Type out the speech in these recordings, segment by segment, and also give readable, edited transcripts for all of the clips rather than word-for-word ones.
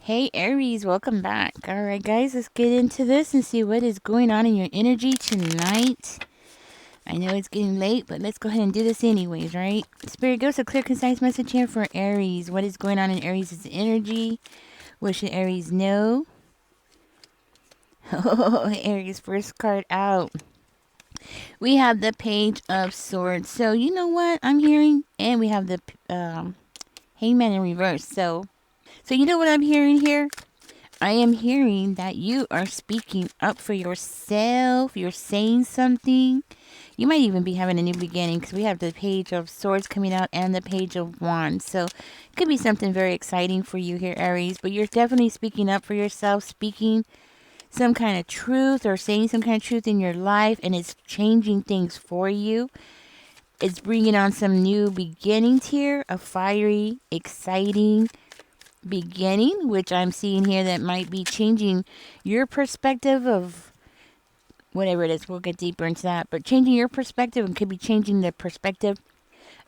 Hey Aries, welcome back. Alright guys, let's get into this and see what is going on in your energy tonight. I know it's getting late, but let's go ahead and do this anyways, right? Spirit, give us a clear, concise message here for Aries. What is going on in Aries' energy? What should Aries know? Oh, Aries, first card out. We have the Page of Swords. So, you know what I'm hearing? And we have the Hangman in reverse. So you know what I'm hearing here? I am hearing that you are speaking up for yourself. You're saying something. You might even be having a new beginning because we have the Page of Swords coming out and the Page of Wands. So it could be something very exciting for you here, Aries. But you're definitely speaking up for yourself, speaking some kind of truth or saying some kind of truth in your life, and it's changing things for you. It's bringing on some new beginnings here, a fiery, exciting beginning, which I'm seeing here that might be changing your perspective of whatever it is. We'll get deeper into that, but changing your perspective and could be changing the perspective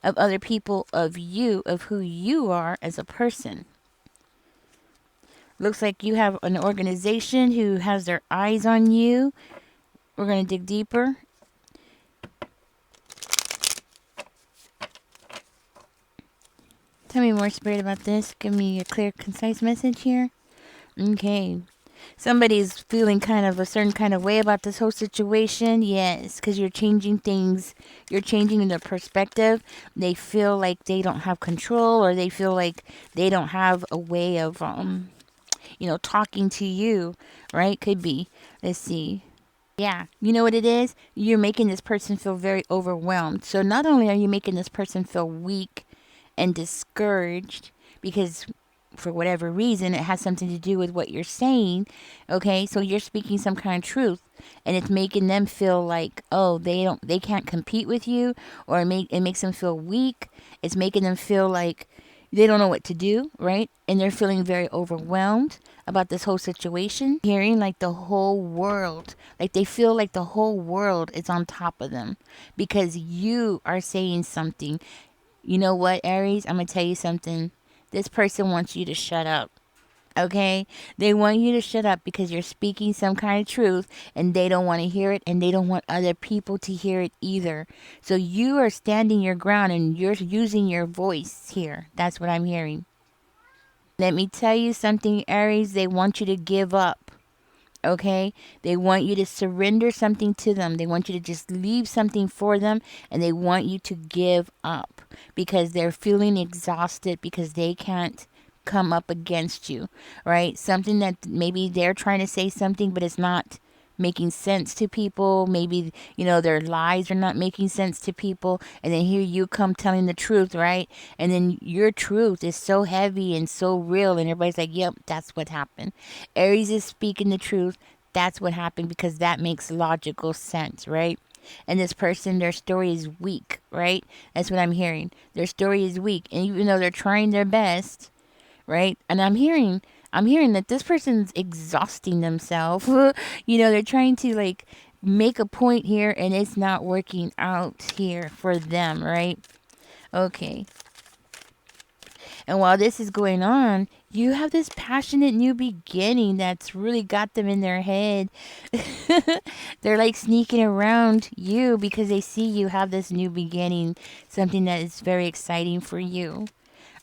of other people, of you, of who you are as a person. Looks like you have an organization who has their eyes on you. We're going to dig deeper. Tell me more, Spirit, about this. Give me a clear, concise message here. Okay. Somebody's feeling kind of a certain kind of way about this whole situation. Yes, because you're changing things. You're changing their perspective. They feel like they don't have control, or they feel like they don't have a way of, talking to you, right? Could be. Let's see. Yeah, you know what it is? You're making this person feel very overwhelmed. So not only are you making this person feel weak and discouraged because for whatever reason it has something to do with what you're saying, okay? So you're speaking some kind of truth and it's making them feel like, oh, they can't compete with you, or it makes them feel weak. It's making them feel like they don't know what to do, right? And they're feeling very overwhelmed about this whole situation, hearing like the whole world, like they feel like the whole world is on top of them because you are saying something. You know what, Aries? I'm going to tell you something. This person wants you to shut up. Okay? They want you to shut up because you're speaking some kind of truth and they don't want to hear it, and they don't want other people to hear it either. So you are standing your ground and you're using your voice here. That's what I'm hearing. Let me tell you something, Aries. They want you to give up. Okay? They want you to surrender something to them. They want you to just leave something for them, and they want you to give up because they're feeling exhausted because they can't come up against you, right? Something that maybe they're trying to say something, but it's not making sense to people. Maybe, their lies are not making sense to people. And then here you come telling the truth, right? And then your truth is so heavy and so real. And everybody's like, yep, that's what happened. Aries is speaking the truth. That's what happened because that makes logical sense, right? And this person, their story is weak, right? That's what I'm hearing. Their story is weak. And even though they're trying their best, right? And I'm hearing that this person's exhausting themselves. They're trying to like make a point here and it's not working out here for them, right? Okay. And while this is going on, you have this passionate new beginning that's really got them in their head. They're like sneaking around you because they see you have this new beginning, something that is very exciting for you.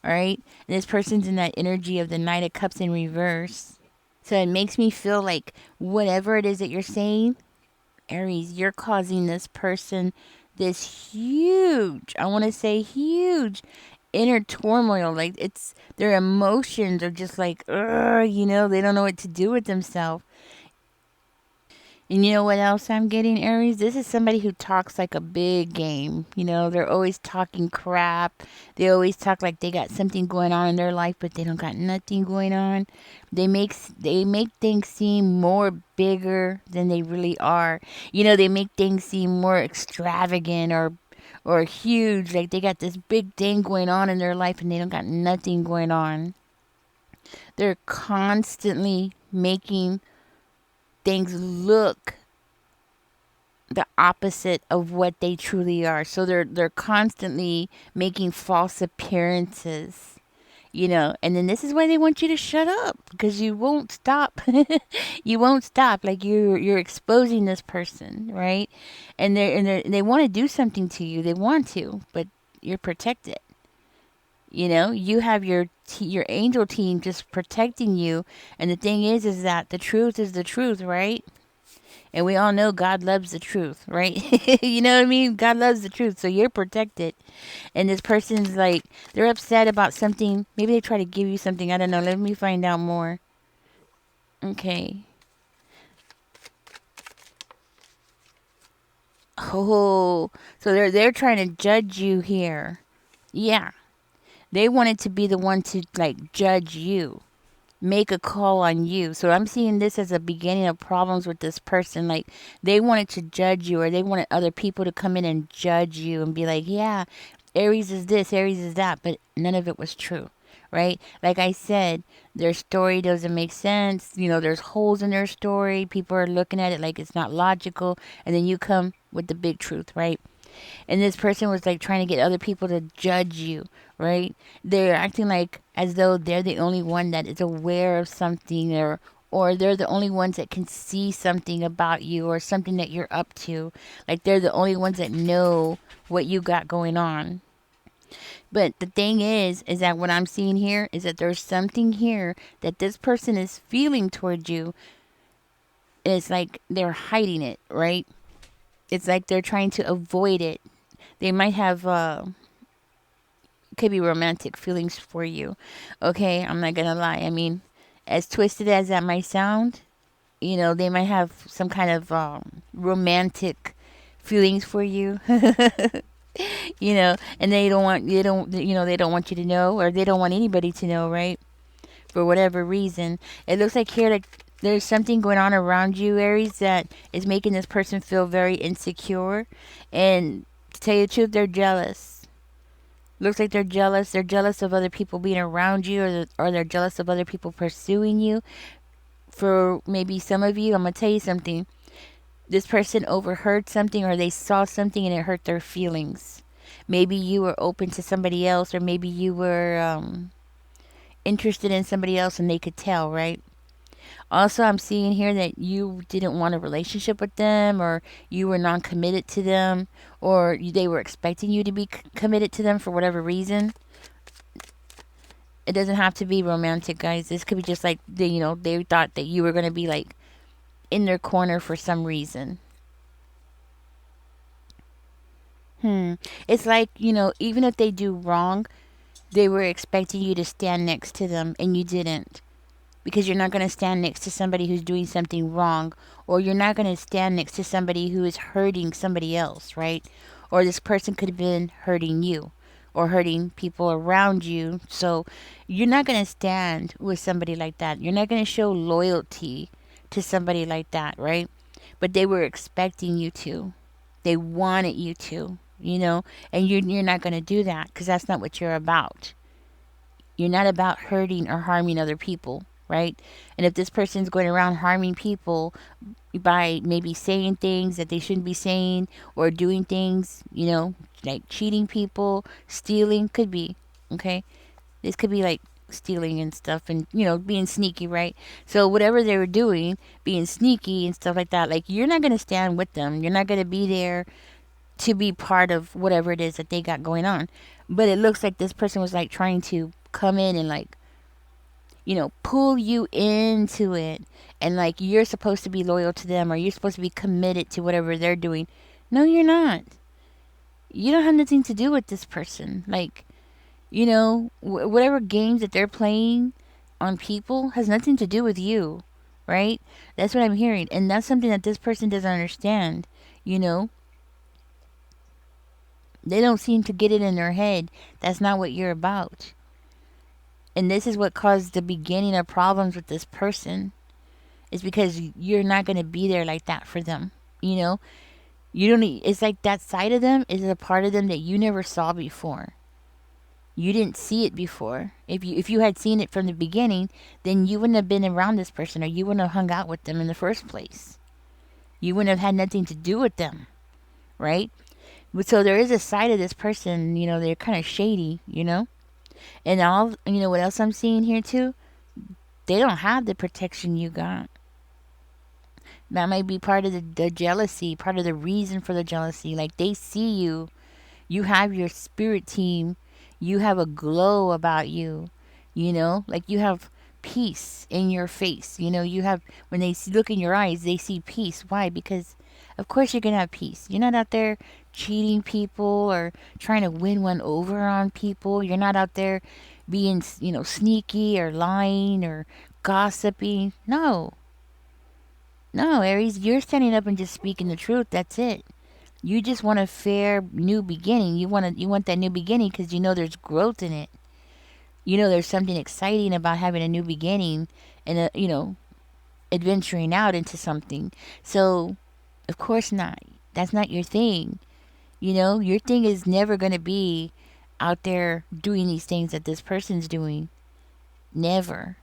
All right. And this person's in that energy of the Knight of Cups in reverse. So it makes me feel like whatever it is that you're saying, Aries, you're causing this person this huge, I want to say huge, inner turmoil. Like it's their emotions are just like, they don't know what to do with themselves. And you know what else I'm getting, Aries? This is somebody who talks like a big game. They're always talking crap. They always talk like they got something going on in their life, but they don't got nothing going on. They make things seem more bigger than they really are. They make things seem more extravagant or huge. Like they got this big thing going on in their life and they don't got nothing going on. They're constantly making things look the opposite of what they truly are. So they're constantly making false appearances. And then this is why they want you to shut up, because you won't stop. You won't stop. Like you're exposing this person, right? And they want to do something to you. They want to, but you're protected. You have your angel team just protecting you. And the thing is that the truth is the truth, right? And we all know God loves the truth, right? You know what I mean? God loves the truth, so you're protected. And this person's like, they're upset about something. Maybe they try to give you something. I don't know. Let me find out more. Okay. Oh, so they're trying to judge you here. Yeah, they wanted to be the one to like judge you, make a call on you. So I'm seeing this as a beginning of problems with this person. Like they wanted to judge you, or they wanted other people to come in and judge you and be like, yeah, Aries is this, Aries is that, but none of it was true. Right? Like I said, their story doesn't make sense. There's holes in their story. People are looking at it like it's not logical. And then you come with the big truth, right? And this person was like trying to get other people to judge you, right? They're acting like as though they're the only one that is aware of something, or they're the only ones that can see something about you or something that you're up to. Like they're the only ones that know what you got going on. But the thing is that what I'm seeing here is that there's something here that this person is feeling towards you. And it's like they're hiding it, right? It's like they're trying to avoid it. They might have could be romantic feelings for you. Okay, I'm not gonna lie. I mean, as twisted as that might sound, they might have some kind of romantic feelings for you. And they don't want you to know, or they don't want anybody to know, right? For whatever reason. It looks like here like there's something going on around you, Aries, that is making this person feel very insecure. And to tell you the truth, they're jealous. Looks like they're jealous. They're jealous of other people being around you, or they're jealous of other people pursuing you. For maybe some of you, I'm going to tell you something. This person overheard something, or they saw something and it hurt their feelings. Maybe you were open to somebody else, or maybe you were interested in somebody else and they could tell, right? Also, I'm seeing here that you didn't want a relationship with them, or you were non committed to them, or they were expecting you to be committed to them for whatever reason. It doesn't have to be romantic, guys. This could be just like they thought that you were going to be like in their corner for some reason. It's like, even if they do wrong, they were expecting you to stand next to them and you didn't. Because you're not going to stand next to somebody who's doing something wrong, or you're not going to stand next to somebody who is hurting somebody else, right? Or this person could have been hurting you or hurting people around you. So you're not going to stand with somebody like that. You're not going to show loyalty to somebody like that, right? But they were expecting you to. They wanted you to, and you're not going to do that, because that's not what you're about. You're not about hurting or harming other people, right? And if this person's going around harming people by maybe saying things that they shouldn't be saying, or doing things, like cheating people, stealing, could be, okay? This could be like stealing and stuff, and, being sneaky, right? So whatever they were doing, being sneaky and stuff like that, like you're not going to stand with them. You're not going to be there to be part of whatever it is that they got going on. But it looks like this person was like trying to come in and like, pull you into it. And like you're supposed to be loyal to them, or you're supposed to be committed to whatever they're doing. No, you're not. You don't have nothing to do with this person. Like, whatever games that they're playing on people has nothing to do with you, right? That's what I'm hearing. And that's something that this person doesn't understand, you know? They don't seem to get it in their head. That's not what you're about. And this is what caused the beginning of problems with this person. Is because you're not going to be there like that for them. You don't. It's like that side of them is a part of them that you never saw before. You didn't see it before. If you had seen it from the beginning, then you wouldn't have been around this person, or you wouldn't have hung out with them in the first place. You wouldn't have had nothing to do with them, right? But so there is a side of this person, they're kind of shady, And what else I'm seeing here too? They don't have the protection you got. That might be part of the jealousy, part of the reason for the jealousy. Like they see you, you have your spirit team, you have a glow about you, like you have peace in your face. You have, when they look in your eyes, they see peace. Why? Because, of course, you're going to have peace. You're not out there cheating people or trying to win one over on people. You're not out there being, sneaky or lying or gossiping. No, no, Aries, you're standing up and just speaking the truth. That's it. You just want a fair new beginning. You want that new beginning because there's growth in it. There's something exciting about having a new beginning and adventuring out into something. So, of course not. That's not your thing. Your thing is never going to be out there doing these things that this person's doing. Never.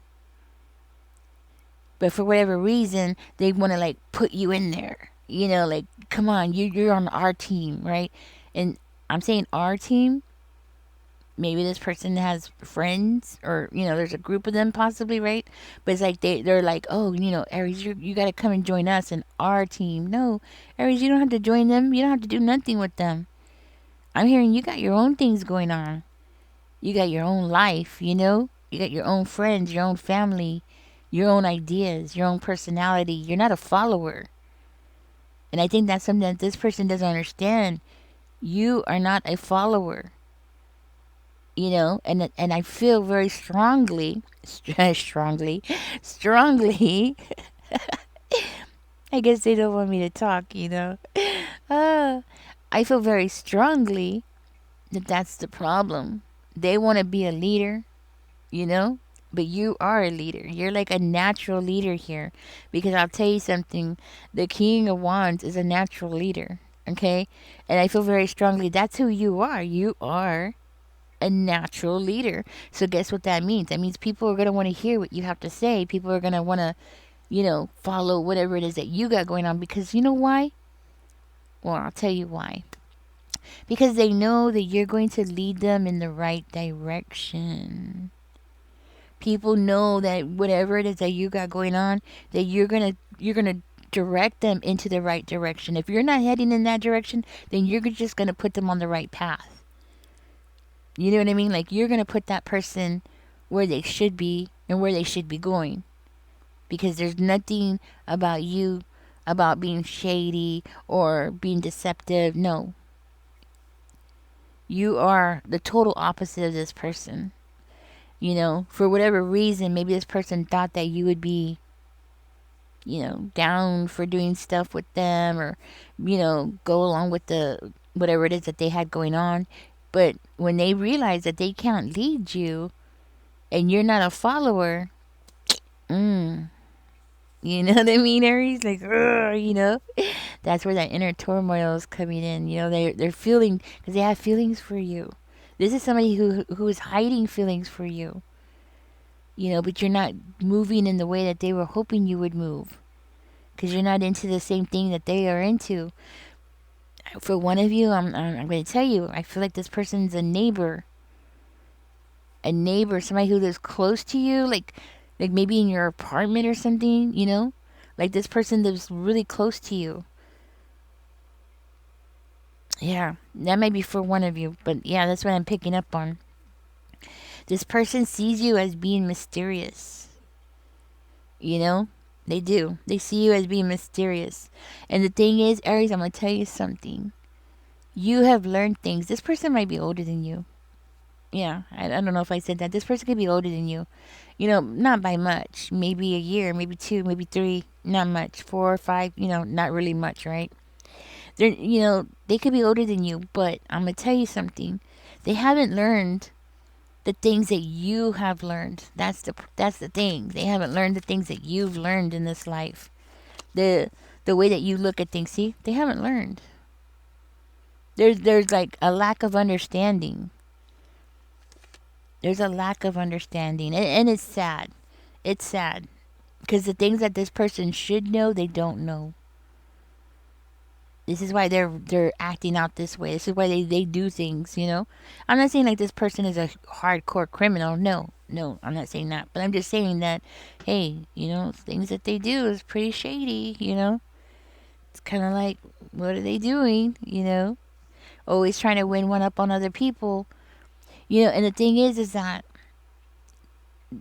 But for whatever reason, they want to like put you in there. Like, come on, you're on our team, right? And I'm saying our team. Maybe this person has friends, or there's a group of them possibly, right? But it's like they're like, oh, Aries, you got to come and join us and our team. No, Aries, you don't have to join them. You don't have to do nothing with them. I'm hearing you got your own things going on. You got your own life. You got your own friends, your own family, your own ideas, your own personality. You're not a follower. And I think that's something that this person doesn't understand. You are not a follower. And I feel very strongly, strongly. I guess they don't want me to talk. Uh, I feel very strongly that that's the problem. They want to be a leader, you know, but you are a leader. You're like a natural leader here, because I'll tell you something. The King of Wands is a natural leader, okay? And I feel very strongly that's who you are. You are a natural leader. So guess what that means? That means people are going to want to hear what you have to say. People are going to want to, follow whatever it is that you got going on, because you know why? Well, I'll tell you why. Because they know that you're going to lead them in the right direction. People know that whatever it is that you got going on, that you're gonna direct them into the right direction. If you're not heading in that direction, then you're just gonna put them on the right path. You know what I mean? Like, you're gonna put that person where they should be and where they should be going. Because there's nothing about you about being shady or being deceptive. No. You are the total opposite of this person. For whatever reason, maybe this person thought that you would be, down for doing stuff with them, or, go along with the whatever it is that they had going on. But when they realize that they can't lead you and you're not a follower, you know what I mean, Aries? Like, that's where that inner turmoil is coming in. They're feeling, because they have feelings for you. This is somebody who is hiding feelings for you. But you're not moving in the way that they were hoping you would move, because you're not into the same thing that they are into. For one of you, I'm going to tell you, I feel like this person's a neighbor. A neighbor, somebody who lives close to you, like maybe in your apartment or something, Like, this person lives really close to you. Yeah, that might be for one of you, but yeah, that's what I'm picking up on. This person sees you as being mysterious. They do. They see you as being mysterious. And the thing is, Aries, I'm going to tell you something. You have learned things. This person might be older than you. Yeah, I don't know if I said that. This person could be older than you. Not by much. Maybe a year, maybe 2, maybe 3. Not much. 4 or 5, not really much, right? They could be older than you, but I'm going to tell you something. They haven't learned the things that you have learned. That's the thing. They haven't learned the things that you've learned in this life. The way that you look at things. See, they haven't learned. There's like a lack of understanding. There's a lack of understanding, and it's sad. It's sad, because the things that this person should know, they don't know. This is why they're acting out this way. This is why they do things, you know. I'm not saying like this person is a hardcore criminal. No, no, I'm not saying that. But I'm just saying that, hey, you know, things that they do is pretty shady, you know. It's kind of like, what are they doing, you know? Always trying to win one up on other people, you know. And the thing is that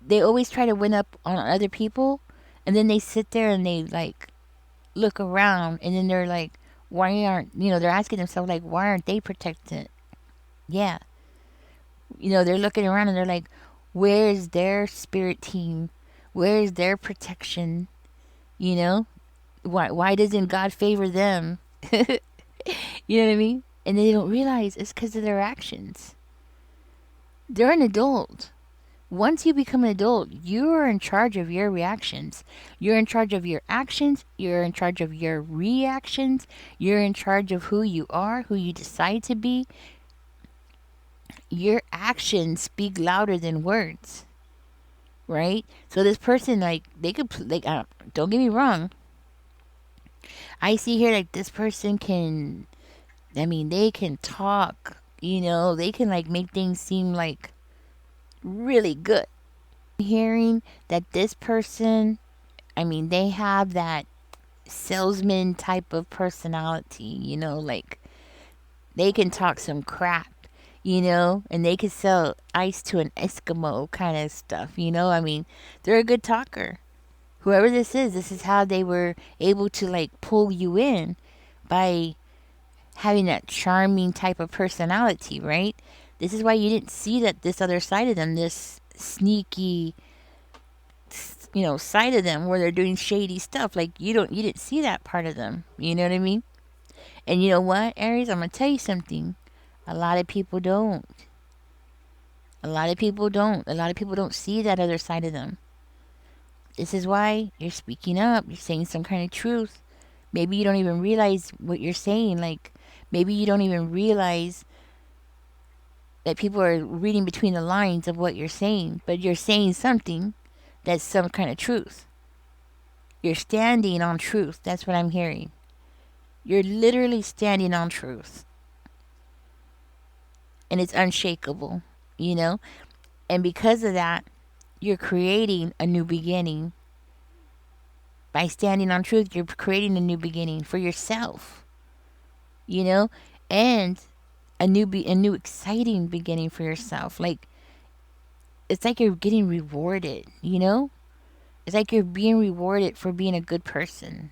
they always try to win up on other people, and then they sit there and they like look around, and then they're like, why aren't, you know, they're asking themselves like, why aren't they protected? Yeah, you know, they're looking around and they're like, where's their spirit team? Where's their protection? You know, why doesn't God favor them? You know what I mean? And they don't realize it's because of their actions. They're an adult. Once you become an adult, you are in charge of your reactions. You're in charge of your actions. You're in charge of your reactions. You're in charge of who you are, who you decide to be. Your actions speak louder than words, right? So this person, like, they could, like, don't get me wrong. I see here, like, this person can, I mean, they can talk, you know, they can, like, make things seem, like, really good. Hearing that this person, I mean, they have that salesman type of personality, you know, like they can talk some crap, you know, and they can sell ice to an Eskimo kind of stuff, you know. I mean, they're a good talker. Whoever this is how they were able to like pull you in by having that charming type of personality, right? This is why you didn't see that this other side of them, this sneaky, you know, side of them where they're doing shady stuff. Like you didn't see that part of them. You know what I mean? And you know what, Aries, I'm gonna tell you something. A lot of people don't. A lot of people don't. A lot of people don't see that other side of them. This is why you're speaking up. You're saying some kind of truth. Maybe you don't even realize what you're saying. Like maybe you don't even realize that people are reading between the lines of what you're saying, but you're saying something that's some kind of truth. You're standing on truth. That's what I'm hearing. You're literally standing on truth. And it's unshakable, you know? And because of that, you're creating a new beginning. By standing on truth, you're creating a new beginning for yourself, you know? And a new exciting beginning for yourself. Like it's like you're getting rewarded, you know? It's like you're being rewarded for being a good person.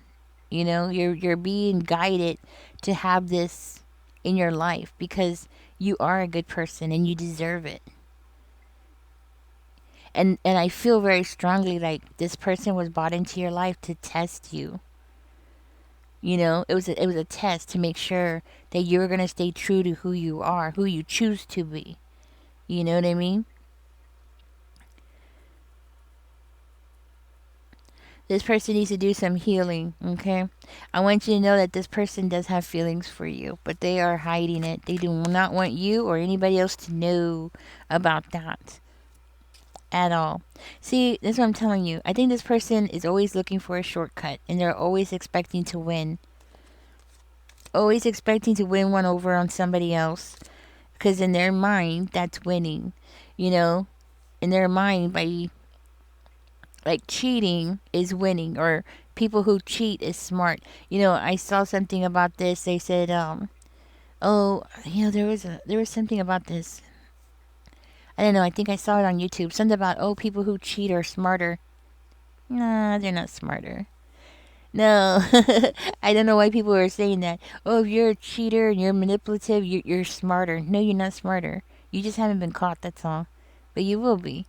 You know, you're being guided to have this in your life because you are a good person and you deserve it. And I feel very strongly like this person was brought into your life to test you. You know, it was a test to make sure that you're gonna stay true to who you are, who you choose to be. You know what I mean? This person needs to do some healing, okay? I want you to know that this person does have feelings for you, but they are hiding it. They do not want you or anybody else to know about that at all. See, that's what I'm telling you. I think this person is always looking for a shortcut and they're always expecting to win. Always expecting to win one over on somebody else because in their mind, that's winning. You know, in their mind, by like cheating is winning or people who cheat is smart. You know, I saw something about this. They said, oh, you know, there was something about this. I don't know. I think I saw it on YouTube. Something about, oh, people who cheat are smarter. Nah, they're not smarter. No, I don't know why people are saying that. Oh, if you're a cheater and you're manipulative, you're smarter. No, you're not smarter. You just haven't been caught. That's all. But you will be.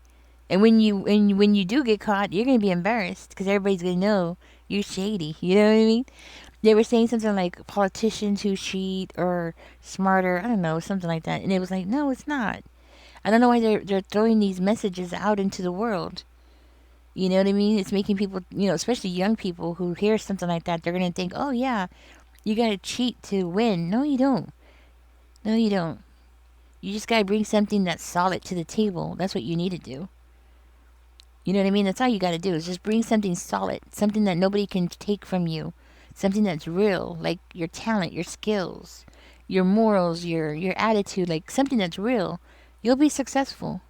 And when you do get caught, you're gonna be embarrassed because everybody's gonna know you're shady. You know what I mean? They were saying something like politicians who cheat or smarter. I don't know, something like that. And it was like, no, it's not. I don't know why they're throwing these messages out into the world. You know what I mean? It's making people, you know, especially young people who hear something like that, they're gonna think, oh yeah, you gotta cheat to win. No, you don't. No, you don't. You just gotta bring something that's solid to the table. That's what you need to do. You know what I mean? That's all you got to do is just bring something solid, something that nobody can take from you, something that's real, like your talent, your skills, your morals, your attitude, like something that's real, you'll be successful.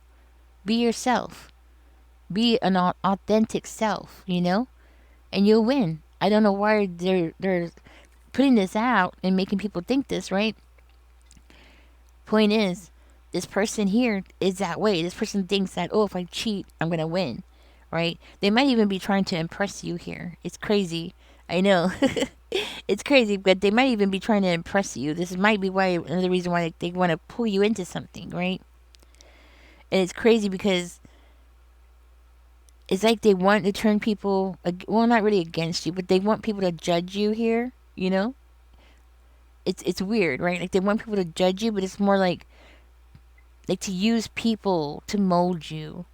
Be yourself. Be an authentic self, and you'll win. I don't know why they're putting this out and making people think this, right? Point is, this person here is that way. This person thinks that, oh, if I cheat, I'm going to win, right? They might even be trying to impress you here. It's crazy. I know. It's crazy, but they might even be trying to impress you. This might be why another reason why they want to pull you into something, right? And it's crazy because it's like they want to turn people, well, not really against you, but they want people to judge you here, It's weird, right? Like they want people to judge you, but it's more like to use people to mold you.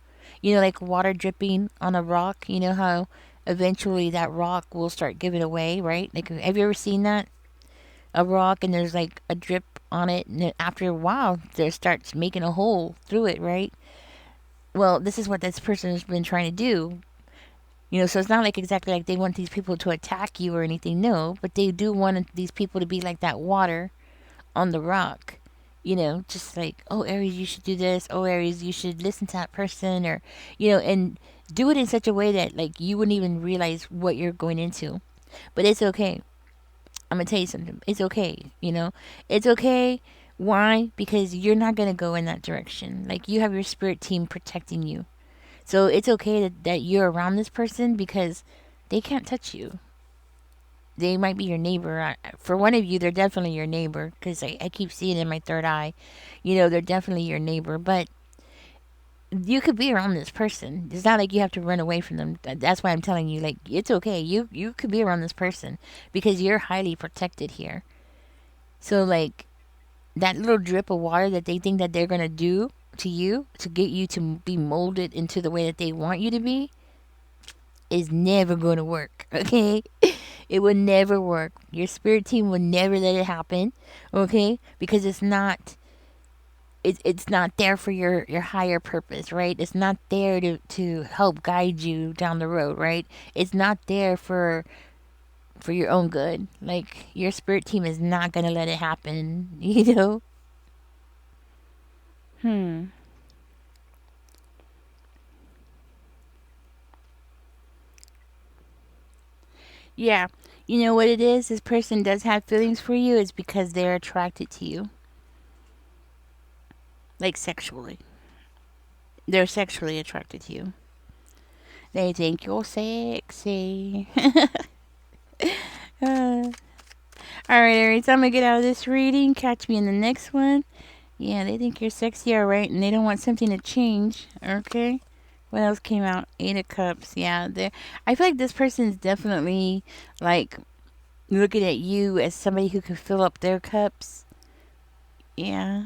Like water dripping on a rock. You know how eventually that rock will start giving away, right? Like, have you ever seen that? A rock and there's like a drip on it, and then after a while, there starts making a hole through it, right? Well, this is what this person has been trying to do. So it's not like exactly like they want these people to attack you or anything, no, but they do want these people to be like that water on the rock. Just like, oh, Aries, you should do this. Oh, Aries, you should listen to that person, or, and do it in such a way that, like, you wouldn't even realize what you're going into. But it's okay. I'm going to tell you something. It's okay. It's okay. Why? Because you're not going to go in that direction. Like, you have your spirit team protecting you. So it's okay that you're around this person because they can't touch you. They might be your neighbor. For one of you, they're definitely your neighbor because I keep seeing it in my third eye. They're definitely your neighbor, but you could be around this person. It's not like you have to run away from them. That's why I'm telling you, like, it's okay. You could be around this person because you're highly protected here. So, like, that little drip of water that they think that they're going to do to you to get you to be molded into the way that they want you to be is never going to work, okay? It would never work. Your spirit team would never let it happen, okay? Because it's not there for your higher purpose, right? It's not there to help guide you down the road, right? It's not there for your own good. Like, your spirit team is not going to let it happen, you know? Hmm. Yeah. You know what it is? This person does have feelings for you. It's because they're attracted to you, like sexually. They're sexually attracted to you. They think you're sexy. uh, all right, Aries, I'm gonna get out of this reading. Catch me in the next one. Yeah, they think you're sexy, all right, and they don't want something to change. Okay. What else came out? Eight of Cups. Yeah, I feel like this person's definitely like looking at you as somebody who could fill up their cups. Yeah.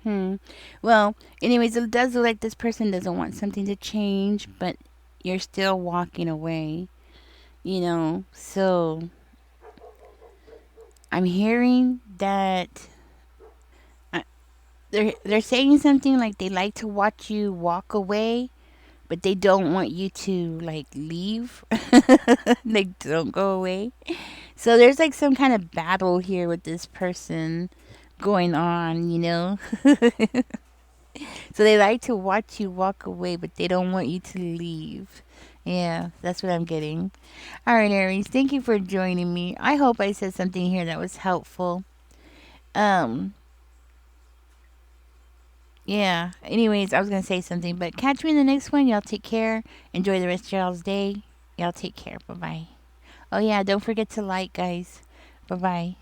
Hmm. Well, anyways, it does look like this person doesn't want something to change, but you're still walking away. So I'm hearing that they're saying something like they like to watch you walk away, but they don't want you to like leave. Like, don't go away. So there's like some kind of battle here with this person going on. So they like to watch you walk away, but they don't want you to leave. Yeah, that's what I'm getting. All right, Aries, thank you for joining me. I hope I said something here that was helpful. Um, yeah. Anyways, I was gonna say something, but catch me in the next one. Y'all take care. Enjoy the rest of y'all's day. Y'all take care. Bye bye. Oh yeah, don't forget to like, guys. Bye bye.